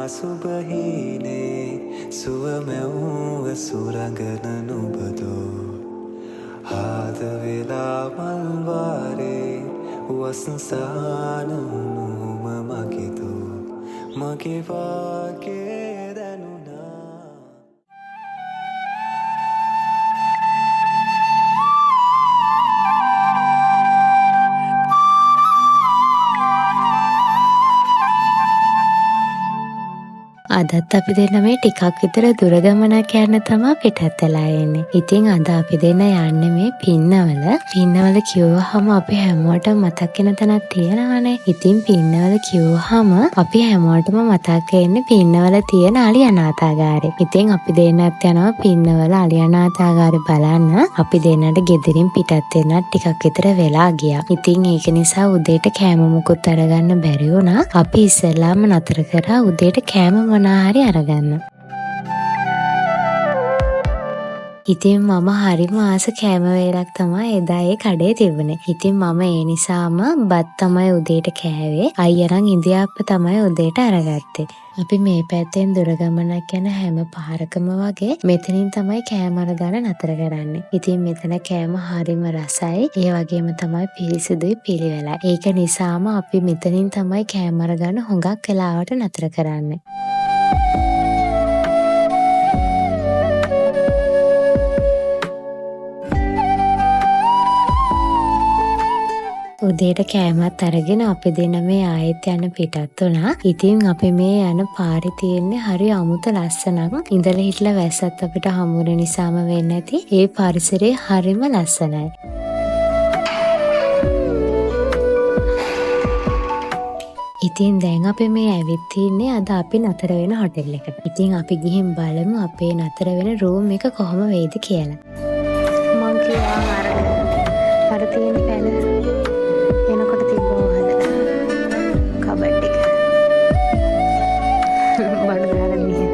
සුබහීනේ සුවමැව්ව සුරඟන නුබදෝ ආද වෙලා මල්වාරේ වසන්සාන වුණුම මගේදෝ මගේ වාගේ දැනුණා. අදත් අපි දෙන්න මේ ටිකක් විතර දුර ගමනක් යන්න තමයි පිටත් වෙලා එන්නේ. ඉතින් අද අපි දෙන්න යන්නේ මේ පින්නවල. පින්නවල කිව්වහම අපි හැමෝටම මතක් වෙන තැනක් තියෙනවානේ. ඉතින් පින්නවල කිව්වහම අපි හැමෝටම මතක් වෙන්නේ පින්නවල තියෙන අලි අනාථාගාරය. ඉතින් අපි දෙන්නත් යනවා පින්නවල අලි අනාථාගාරය බලන්න. අපි දෙන්නට ගෙදරින් පිටත් වෙන්න ටිකක් විතර වෙලා ගියා. ඉතින් ඒක නිසා උදේට කෑම මුකුත් අරගන්න බැරි වුණා. අපි ඉස්සෙල්ලාම නතර කරා උදේට කෑම මොනාහරි අරගන්න. ඉතින් මම හරිම ආස කෑම වේලක් තමයි එදා ඒ කඩේ තිබුණේ. ඉතින් මම ඒ නිසාම බත් තමයි උදේට කෑවේ. අයියා නම් ඉඳිආප්ප තමයි උදේට අරගත්තේ. අපි මේ පැත්තෙන් දුර ගමනක් යන හැම පාරකම වගේ මෙතනින් තමයි කෑම අරගන්න නතර කරන්නේ. ඉතින් මෙතන කෑම හරිම රසයි. ඒ වගේම තමයි පිරිසිදුයි පිළිවෙලයි. ඒක නිසාම අපි මෙතනින් තමයි කෑම අරගන්න හුඟක් වෙලාවට නතර කරන්නේ. උදේට කෑමත් අරගෙන අපි දෙන මේ ආයෙත් යන පිටත් වුණා. ඉතින් අපි මේ යන පාරේ තියෙන්නේ හරි අමුතු ලස්සනක්. ඉඳලා හිටලා වැස්සත් අපිට හමු වෙන නිසාම වෙන්නේ නැති ඒ පරිසරය හරිම ලස්සනයි. ඉතින් දැන් අපි මේ ඇවිත් ඉන්නේ අද අපි නතර වෙන හොටෙල් එකට. ඉතින් අපි ගිහින් බලමු අපේ නතර වෙන රූම් එක කොහොම වෙයිද කියලා. මං කිව්වා අර තියෙන පැන එනකොට තිබ්බවද කබඩ් එක. බඩ දාලා ගිහින්.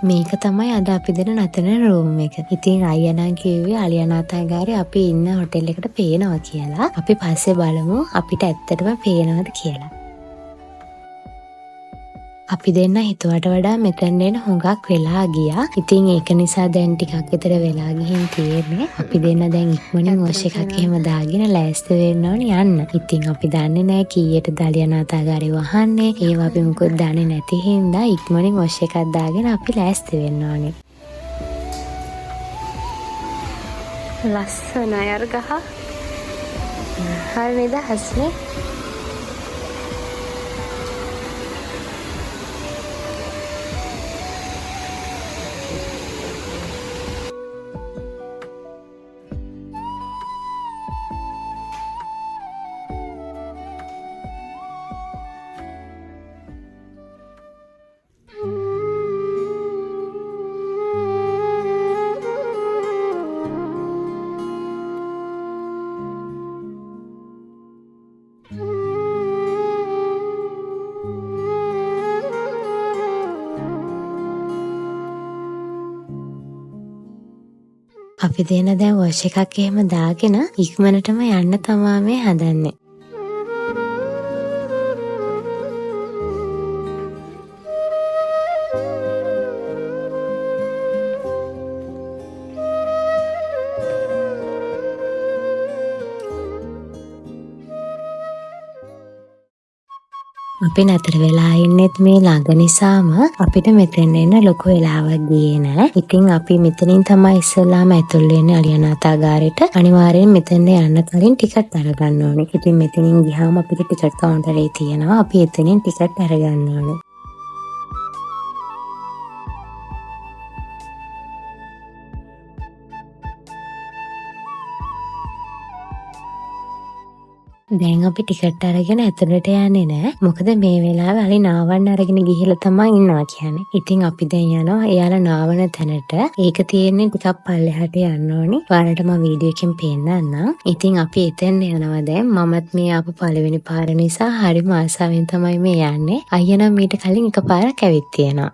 මේක තමයි අද අපි දෙන නතර රූම් එක. ඉතින් අයියා නම් කිව්වේ අලි අනාථාගාරේ අපි ඉන්න හොටෙල් එකට පේනවා කියලා. අපි පස්සේ බලමු අපිට ඇත්තටම පේනවද කියලා. අපි දෙන්න හිතුවට වඩා මෙතන එන හුඟක් වෙලා ගියා. ඉතින් ඒක නිසා දැන් ටිකක් විතර වෙලා ගිහින් තියෙන්නේ. අපි දෙන්න දැන් ඉක්මනින් වොෂ් එකක් එහෙම දාගෙන ලෑස්ති වෙන්න ඕනේ යන්න. ඉතින් අපි දන්නේ නැහැ කීයට අලි අනාථාගාරේ වහන්නේ. ඒව අපි මොකද දන්නේ නැති හින්දා ඉක්මනින් වොෂ් එකක් දාගෙන අපි ලෑස්ති වෙන්න ඕනේ. ලස්සනයි අර ගහ. හරි නේද හස්නේ? අපි දෙන දැන් වොෂ් එකක් එහෙම දාගෙන ඉක්මනටම යන්න තමා මේ හදන්නේ. අපි නතර වෙලා ඉන්නෙත් මේ ළඟ නිසාම අපිට මෙතෙන් එන්න ලොකු වෙලාවක් ගියේ නෑ. ඉතින් අපි මෙතනින් තමයි ඉස්සෙල්ලාම ඇතුල් වෙන්නේ අලි අනාථාගාරයට. අනිවාර්යෙන් මෙතෙන් යන්න කලින් ටිකට් අරගන්න ඕනේ. ඉතින් මෙතනින් ගියාම අපිට ටිකට් කවුන්ටරේ තියෙනවා. අපි එතනින් ටිකට් අරගන්න ඕනේ. දැන් අපි ටිකට් අරගෙන ඇතුළට යන්නේ නෑ. මොකද මේ වෙලාවේ අලි නාවන්න අරගෙන ගිහිල්ලා තමයි ඉන්නවා කියන්නේ. ඉතින් අපි දැන් යනවා එයාලා නාවන තැනට. ඒක තියෙන්නේ ටිකක් පල්ලෙහාට යන්න ඕනි. ඔයාලට මම වීඩියෝ එකෙන් පෙන්නන්නම්. ඉතින් අපි එතෙන් යනවා දැන්. මමත් මේ ආපු පළවෙනි පාර නිසා හරිම ආසාවෙන් තමයි මේ යන්නේ. අයියා නම් මීට කලින් එකපාරක් ඇවිත් තියෙනවා.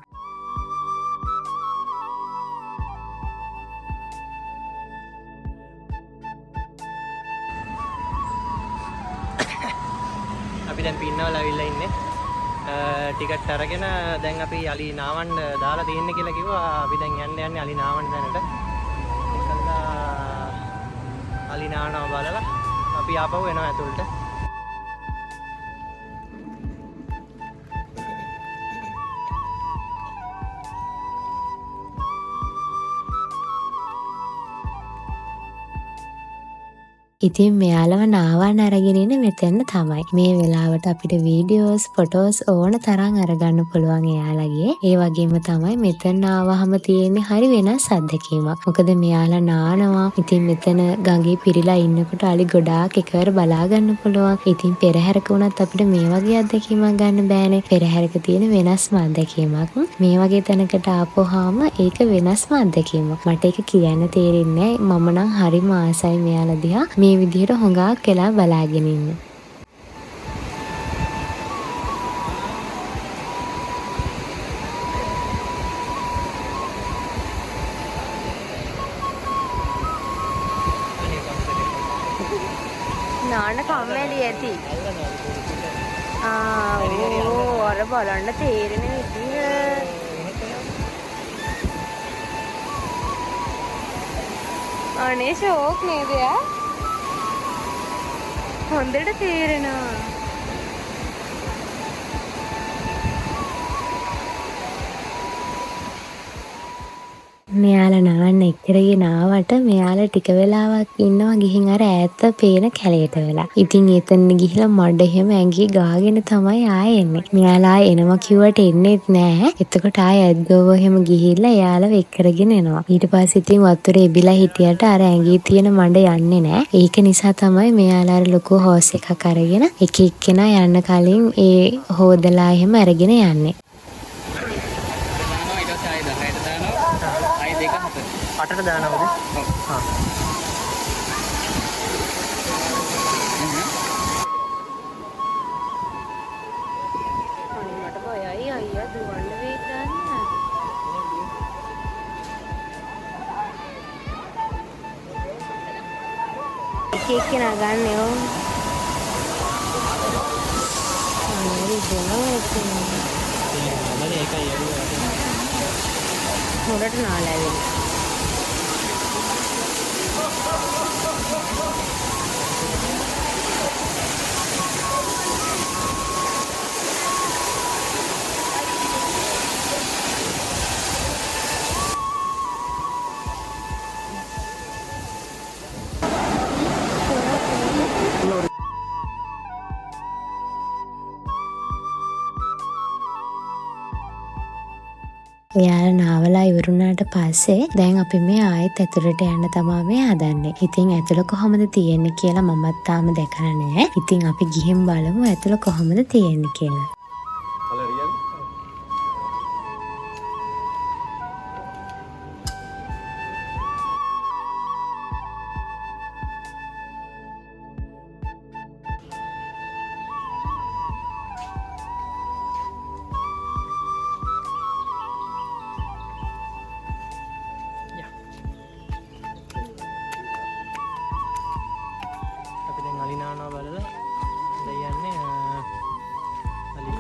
අපි දැන් පින්නවල ඇවිල්ලා ඉන්නේ. ටිකට් අරගෙන දැන් අපි අලි නාවන්න දාලා තියෙන්නේ කියලා කිව්වා. අපි දැන් යන්නේ අලි නාවන්න තැනට. ඉතින්ලා අලි නාවනවා බලලා අපි ආපහු එනවා ඇතුළට. ඉතින් මෙයාලව නාවන්න අරගෙන ඉන්නේ මෙතන තමයි. මේ වෙලාවට අපිට වීඩියෝස්, ෆොටෝස් ඕන තරම් අරගන්න පුළුවන් එයාලගේ. ඒ වගේම තමයි මෙතන ආවහම තියෙන්නේ හරි වෙනස් අත්දැකීමක්. මොකද මෙයාලා නානවා. ඉතින් මෙතන ගඟේ පිරීලා ඉන්නකොට අලි ගොඩාක් එකවර බලා ගන්න පුළුවන්. ඉතින් පෙරහැරක වුණත් අපිට මේ වගේ අත්දැකීමක් ගන්න බෑනේ. පෙරහැරක තියෙන වෙනස්ම අත්දැකීමක්. මේ වගේ තැනකට ආපුවාම ඒක වෙනස්ම අත්දැකීමක්. මට ඒක කියන්න තේරෙන්නේ නැහැ. මම නම් හරිම ආසයි මෙයාලා දිහා මේ විදිහට හොඟක් වෙලා බලාගෙන ඉන්න. නාන කම්මැලි ඇති. අර බලන්න තේරෙන විදිහ. අනේ ෂෝක් නේද යා? හොඳට තේරෙනවා. මෙයාලා නාන්න එක්කරගෙන ආවට මෙයාලා ටික වෙලාවක් ඉන්නවා ගිහින් අර ඈත පේන කැලේට වෙලා. ඉතින් එතන ගිහිල්ලා මඩ එහෙම ඇඟි ගාගෙන තමයි ආයෙ එන්නේ. මෙයාලා එනවා කිව්වට එන්නේත් නෑ. එතකොට ආයෙ ඇද්දෝව එහෙම ගිහිල්ලා එයාලව එක්කරගෙන එනවා. ඊට පස්සේ ඉතින් වතුරේ එබිලා හිටියට අර ඇඟි තියෙන මඩ යන්නේ නෑ. ඒක නිසා තමයි මෙයාලා අර ලොකු හෝස් එකක් අරගෙන එක එක්කෙනා යන්න කලින් ඒ හොදලා එහෙම අරගෙන යන්නේ. අටට දානවද? හා. මට බයයි අයියා දුවන්න වෙයි දාන්න. එක එක්කෙනා ගන්න ඕන. අනේ දුවනවා ඒකයි හොරට නාලැවෙන්නේ. එයාලා නාවලා ඉවරුණාට පස්සේ දැන් අපි මේ ආයෙත් ඇතුළට යන්න තමයි මේ හදන්නේ. ඉතින් ඇතුළ කොහොමද තියෙන්නේ කියලා මමත් තාම දැකලා නැහැ. ඉතින් අපි ගිහින් බලමු ඇතුළ කොහොමද තියෙන්නේ කියලා. අලි නානවා බලලා දැන් යන්නේ අලි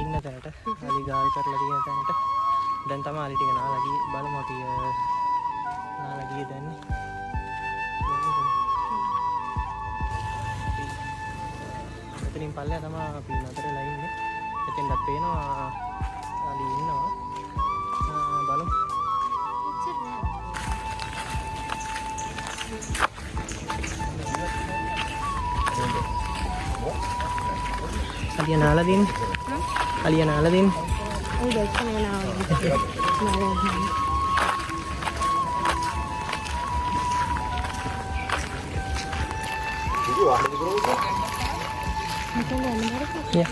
ඉන්න තැනට. අලි ගාල් කරලා තියෙන තැනට. දැන් තමයි අලි ටික නාලා ගියේ. බලමු අපි නාලා ගියේ දැන්. එතනින් පල්ලෙහා තමයි අපි නතරලා ඉන්නේ. එතෙන්වත් පේනවා අලි ඉන්නවා. බලමු. Alian Aladdin. Alian Aladdin. Udah kenal. Yeah.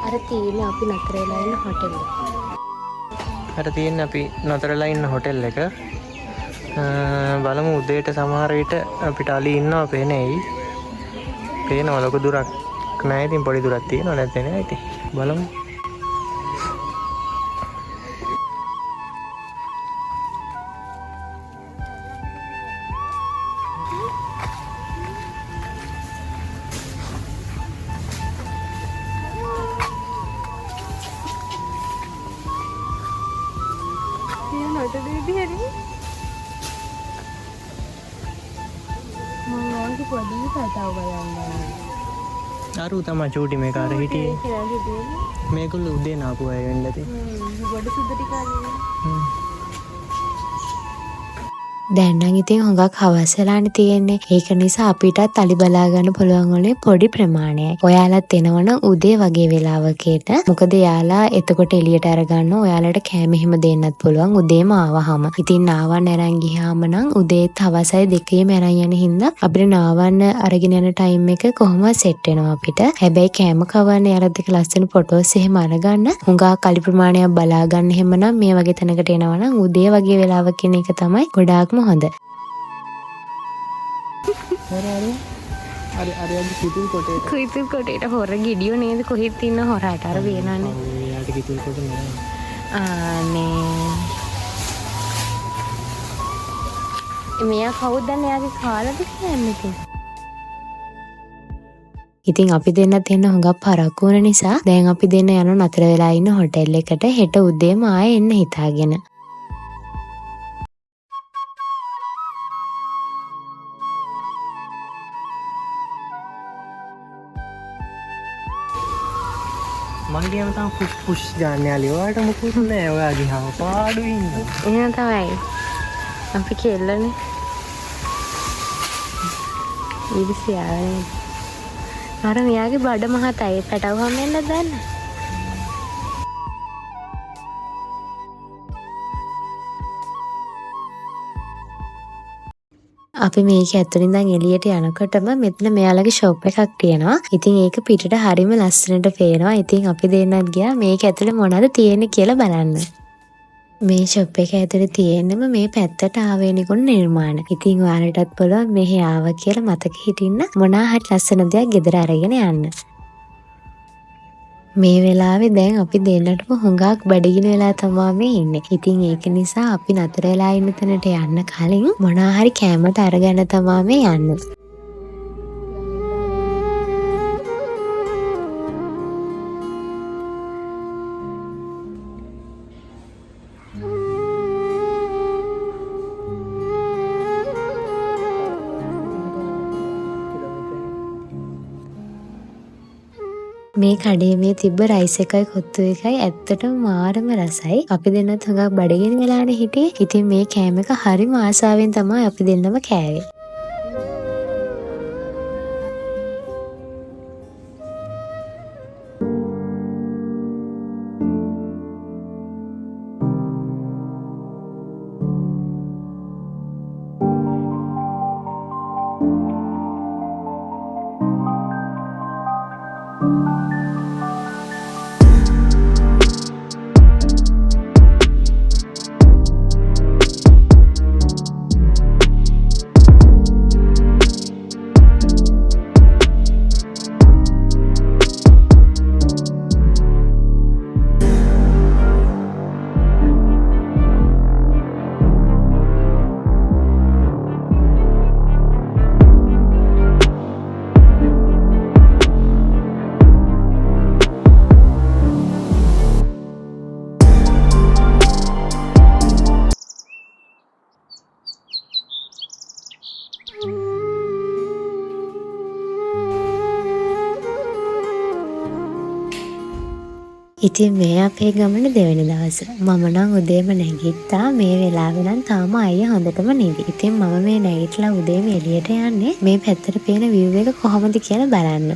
අර තියෙන අපි නතර වෙලා ඉන්න හොටෙල් එක. අර තියෙන අපි නතරලා ඉන්න හොටෙල් එක. බලමු උදේට සමහර විට අපිට අලි ඉන්නවා පේනේයි. පේනවා ලොකු දුරක් නැහැ. ඉතින් පොඩි දුරක් තියෙනවා නැත්නම් නෑ. ඉතින් බලමු. අරු තමයි චූටි මේක අර හිටියේ. මේගොල්ලෝ උදේ නාපු අය වෙන්න ඇති. දැන් නම් ඉතින් හුඟක් හවස් වෙලානේ තියෙන්නේ. ඒක නිසා අපිටත් අලි බලා ගන්න පුළුවන් වුණේ පොඩි ප්‍රමාණයයි. ඔයාලත් එනවනම් උදේ වගේ වෙලාවකට. මොකද යාලා එතකොට එළියට අරගන්න ඔයාලට කෑම එහෙම දෙන්නත් පුළුවන් උදේම ආවහම. ඉතින් නාවන්න අරන් ගියාම නම් උදේත් හවසයි දෙකේම අරන් යන හින්දා අපිට නාවන්න අරගෙන යන ටයිම් එක කොහොමද සෙට් වෙනවා අපිට. හැබැයි කෑම කවන්න යාලත් එක්ක ලස්සන ෆොටෝස් එහෙම අරගන්න හුඟක් අලි ප්‍රමාණයක් බලා ගන්න එහෙම නම් මේ වගේ තැනකට එනවනම් උදේ වගේ වෙලාවක කෙන එක තමයි ගොඩාක්ම හොඳ. අර කිතුල් කොටේට. කිතුල් කොටේට හොර ගෙඩියෝ නේද කොහෙත් ඉන්න හොරාට අර වෙනන්නේ. යාට කිතුල් කොට නෑ. අනේ. මෙයා කවුද දැන් එයාගේ කාලද කියන්නේ? ඉතින් අපි දෙන්නත් එන්න හුඟක් පරක්කු වුණ නිසා දැන් අපි දෙන්න යන නතර වෙලා ඉන්න හොටෙල් එකට හෙට උදේම ආයෙ එන්න හිතාගෙන. මං ගියාම තමයි පුෂ් ගන්න යාලි. ඔයාලට මොකුත් නෑ. ඔයා ගියාම පාඩු ඉන්නවා. එහෙනම් තමයි. අපි කෙල්ලනේ. ඉරිසියානේ. අර මෙයාගේ බඩ මහතයි පැටවුම් වෙන්න දන්න. අපි මේක ඇතුලින් දැන් එළියට යනකොටම මෙතන මෙයාලගේ ෂොප් එකක් තියෙනවා. ඉතින් ඒක පිටට හරිම ලස්සනට පේනවා. ඉතින් අපි දෙන්නත් ගියා මේක ඇතුලේ මොනවද තියෙන්නේ කියලා බලන්න. මේ ෂොප් එක ඇතුලේ තියෙන්නම මේ පැත්තට ආවේනිකුණු නිර්මාණ. ඉතින් ඔයාලටත් පුළුවන් මෙහි ආවා කියලා මතක හිටින්න මොනවා හරි ලස්සන දෙයක් ගෙදර අරගෙන යන්න. මේ වෙලාවේ දැන් අපි දෙන්නටම හුඟක් බඩගින වෙලා තමයි මේ ඉන්නේ. ඉතින් ඒක නිසා අපි නතර වෙලා ඉන්න තැනට යන්න කලින් මොනවා හරි කෑමට අරගෙන තමයි මේ යන්නේ. මේ කඩේ මේ තිබ්බ රයිස් එකයි කොත්තු එකයි ඇත්තටම මාරම රසයි. අපි දෙන්නත් හුඟක් බඩගිනි වෙලානේ හිටියේ. ඉතින් මේ කෑම එක හරිම ආසාවෙන් තමයි අපි දෙන්නම කෑවේ. ඉතින් මේ අපේ ගමන දෙවෙනි දවස. මම නම් උදේම නැගිට්ටා. මේ වෙලාවේ නම් තාම අයියා හොඳටම නිදි. ඉතින් මම මේ නැගිටලා උදේම එළියට යන්නේ මේ පැත්තට පේන view එක කොහොමද කියලා බලන්න.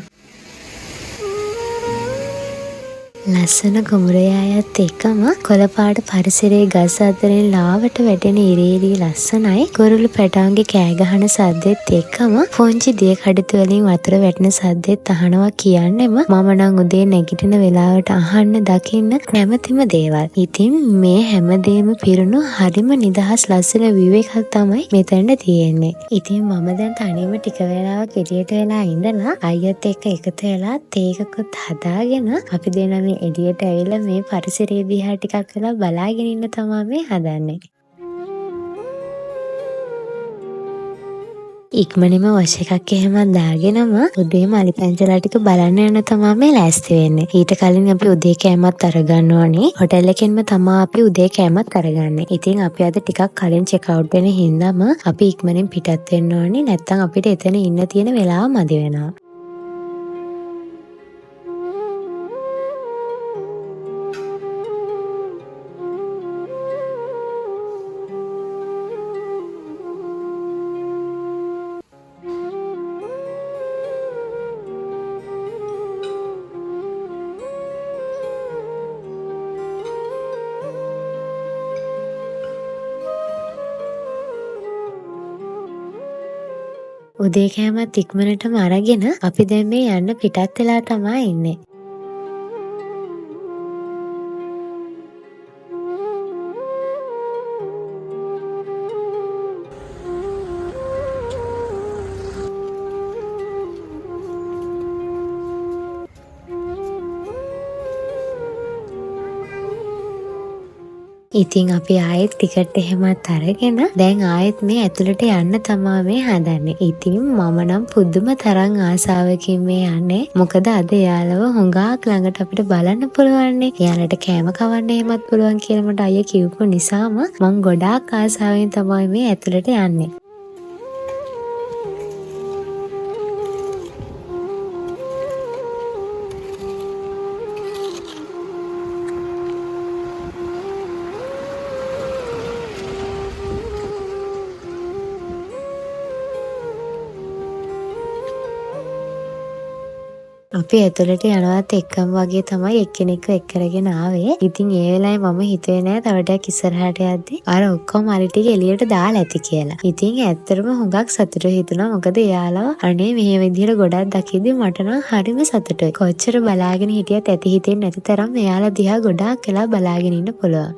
ලස්සන කුඹුරයායත් එක්කම කොළපාට පරිසරයේ ගස් අතරින් ලාවට වැටෙන ඉරේරී ලස්සනයි. කුරුළු පැටවන්ගේ කෑ ගහන සද්දෙත් එක්කම පොන්චි දිය කඩਿੱතු වලින් වතුර වැටෙන සද්දෙත් අහනවා කියන්නෙම මම නම් උදේ නැගිටින වෙලාවට අහන්න දකින්න කැමතිම දේවල්. ඉතින් මේ හැමදේම පිරුණු හරිම නිදහස් ලස්සන view එකක් තමයි මෙතනට තියෙන්නේ. ඉතින් මම දැන් තනියම ටික වෙලාවක් එළියට වෙලා ඉඳලා අයියත් එක්ක එකතු වෙලා තේකකුත් හදාගෙන අපි දෙනා එළියට ඇවිල්ලා මේ පරිසරය දිහා ටිකක් වෙලා බලාගෙන ඉන්න තමයි මේ හදන්නේ. ඉක්මනින්ම වොෂ් එකක් එහෙම දාගෙනම උදේම අලි පැංචලා ටික බලන්න යන තමයි මේ ලෑස්ති වෙන්නේ. ඊට කලින් අපි උදේ කෑමත් අරගන්න ඕනේ. හොටෙල් එකෙන්ම තමයි අපි උදේ කෑමත් අරගන්නේ. ඉතින් අපි අද ටිකක් කලින් චෙක් අවුට් වෙන හින්දාම අපි ඉක්මනින් පිටත් වෙන්න ඕනේ. නැත්නම් අපිට එතන ඉන්න තියෙන වෙලාව මදි වෙනවා. උදේ කෑමත් ඉක්මනටම අරගෙන අපි දැන් මේ යන්න පිටත් වෙලා තමයි ඉන්නේ. ඉතින් අපි ආයෙත් ටිකට් එහෙමත් අරගෙන දැන් ආයෙත් මේ ඇතුළට යන්න තමයි මේ හදන්නේ. ඉතින් මම නම් පුදුම තරම් ආසාවකින් මේ යන්නේ. මොකද අද යාළුව හුඟක් ළඟට අපිට බලන්න පුළුවන්නේ. යාළුවට කෑම කවන්න එහෙමත් පුළුවන් කියලා මට අයියා කිව්ව නිසාම මම ගොඩාක් ආසාවෙන් තමයි මේ ඇතුළට යන්නේ. අපි ඇතුළට යනවත් එක්කම වගේ තමයි එක්කෙනෙක්ව එක් කරගෙන ආවේ. ඉතින් ඒ වෙලාවේ මම හිතුවේ නෑ තව ටිකක් ඉස්සරහට යද්දි අර ඔක්කොම අලි ටික එළියට දාලා ඇති කියලා. ඉතින් ඇත්තටම හුඟක් සතුටු හිතුණා. මොකද එයාලා අනේ මේ විදිහට ගොඩක් දකිද්දි මට නම් හරිම සතුටුයි. කොච්චර බලාගෙන හිටියත් ඇති හිතෙන්නේ නැති තරම් එයාලා දිහා ගොඩාක් වෙලා බලාගෙන ඉන්න පුළුවන්.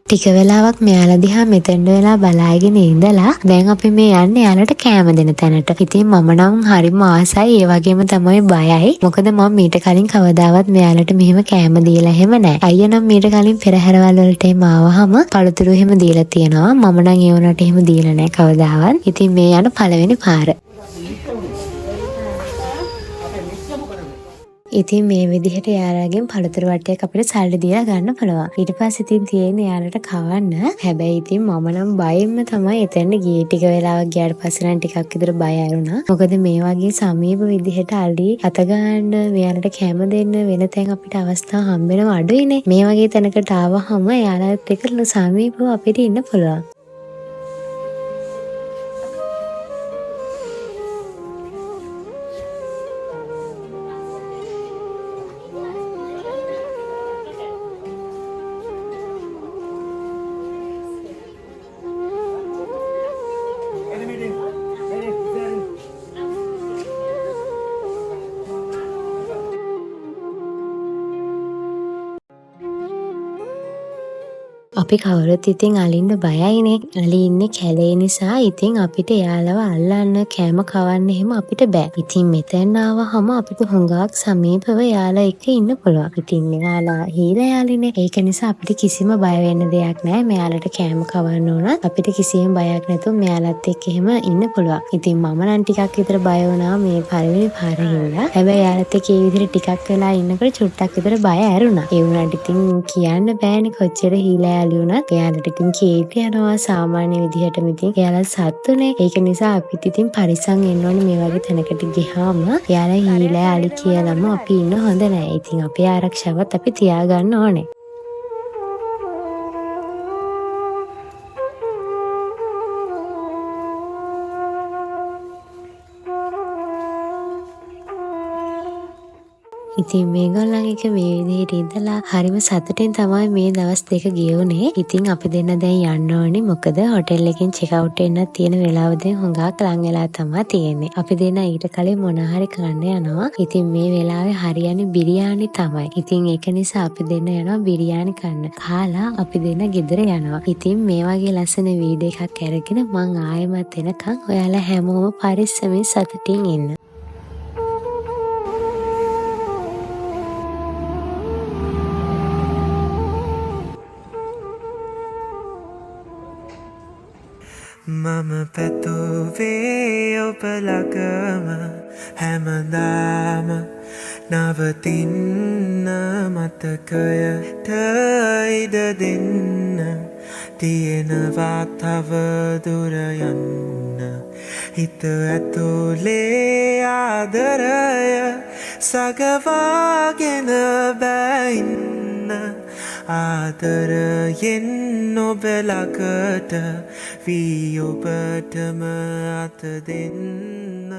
ටික වෙලාවක් මෙයාලා දිහා මෙතෙන්ට වෙලා බලාගෙන ඉඳලා දැන් අපි මේ යන්නේ යාලට කෑම දෙන තැනට. ඉතින් මම නම් හරිම ආසයි. ඒ වගේම තමයි බයයි. මොකද මම මීට කලින් කවදාවත් මෙයාලට මෙහෙම කෑම දීලා එහෙම නැහැ. අයියා නම් මීට කලින් පෙරහැරවල් වලට එම ආවහම පළතුරු එහෙම දීලා තියෙනවා. මම නම් ඒ වුණාට එහෙම දීලා නැහැ කවදාවත්. ඉතින් මේ යන පළවෙනි පාර. ඉතින් මේ විදිහට යාළුවගෙන් පළතුරු වටයක් අපිට සල්ලි දීලා ගන්න පුළුවන්. ඊට පස්සේ ඉතින් තියෙන්නේ යාළුවට කවන්න. හැබැයි ඉතින් මම නම් බයෙන්ම තමයි එතන ගියේ. ටික වෙලාවක් ගියාට පස්සේ නම් ටිකක් විතර බය ඇරුණා. මොකද මේ වගේ සමීප විදිහට අලි අත ගන්න, මෙයාලට කැම දෙන්න වෙන තැන් අපිට අවස්ථා හම්බෙනව අඩුයිනේ. මේ වගේ තැනකට ආවහම යාළුවත් එක්ක සමීපව අපිට ඉන්න පුළුවන්. අපි කවුරුත් ඉතින් අලින්න බයයිනේ. අලි ඉන්නේ කැලේ නිසා ඉතින් අපිට එයාලව අල්ලන්න කෑම කවන්න එහෙම අපිට බෑ. ඉතින් මෙතෙන් ආවහම අපිට හුඟක් සමීපව එයාලා එක්ක ඉන්න පුළුවන්. ඉතින් මෙයාලා හීලයාලිනේ. ඒක නිසා අපිට කිසිම බය වෙන්න දෙයක් නෑ. මෙයාලට කෑම කවන්න උනත් අපිට කිසිම බයක් නැතුව මෙයාලත් එක්ක එහෙම ඉන්න පුළුවන්. ඉතින් මම නම් ටිකක් විතර බය වුණා මේ පළවෙනි පාර හින්දා. හැබැයි එයාලත් එක්ක ඒ විදිහට ටිකක් වෙලා ඉන්නකොට චුට්ටක් විතර බය ඇරුණා. ඒ වුණාට ඉතින් කියන්න බෑනේ කොච්චර හීලයාලි වුණත් එයාලට ඉතින් කේන්ති යනවා සාමාන්‍ය විදිහටම. ඉතින් එයාලා සත්තුනේ. ඒක නිසා අපිත් ඉතින් පරිස්සම් වෙන්න ඕනේ මේ වගේ තැනකට ගියාම. එයාලා හීලයාලි කියලාම අපි ඉන්න හොඳ නෑ. ඉතින් අපේ ආරක්ෂාවත් අපි තියාගන්න ඕනේ. ඉතින් මේගොල්ලන් එක මේ විදිහට ඉඳලා හරිම සතුටින් තමයි මේ දවස් දෙක ගෙවුනේ. ඉතින් අපි දෙන්න දැන් යන්න ඕනේ. මොකද හොටෙල් එකෙන් චෙක් අවුට් වෙන්නත් තියෙන වෙලාව දැන් හුඟක් ලං වෙලා තමයි තියෙන්නේ. අපි දෙන්න ඊට කලින් මොන හරි කරන්න යනවා. ඉතින් මේ වෙලාවේ හරියන්නේ බිරියානි තමයි. ඉතින් ඒක නිසා අපි දෙන්න යනවා බිරියානි කන්න. කාලා අපි දෙන්න ගෙදර යනවා. ඉතින් මේ වගේ ලස්සන වීඩියෝ එකක් අරගෙන මං ආයෙමත් එනකන් ඔයාලා හැමෝම පරිස්සමෙන් සතුටින් ඉන්න. මම පැතුවේ ඔබ ළඟම හැමදාම නවතින්න මතකයට ඉඩ දෙන්න තියෙනවා තව දුර යන්න හිත ඇතුලේ ආදරය සගවාගෙන බැයින්න ආදරයෙන් ඔබ ළඟට වී ඔබටම අත දෙන්න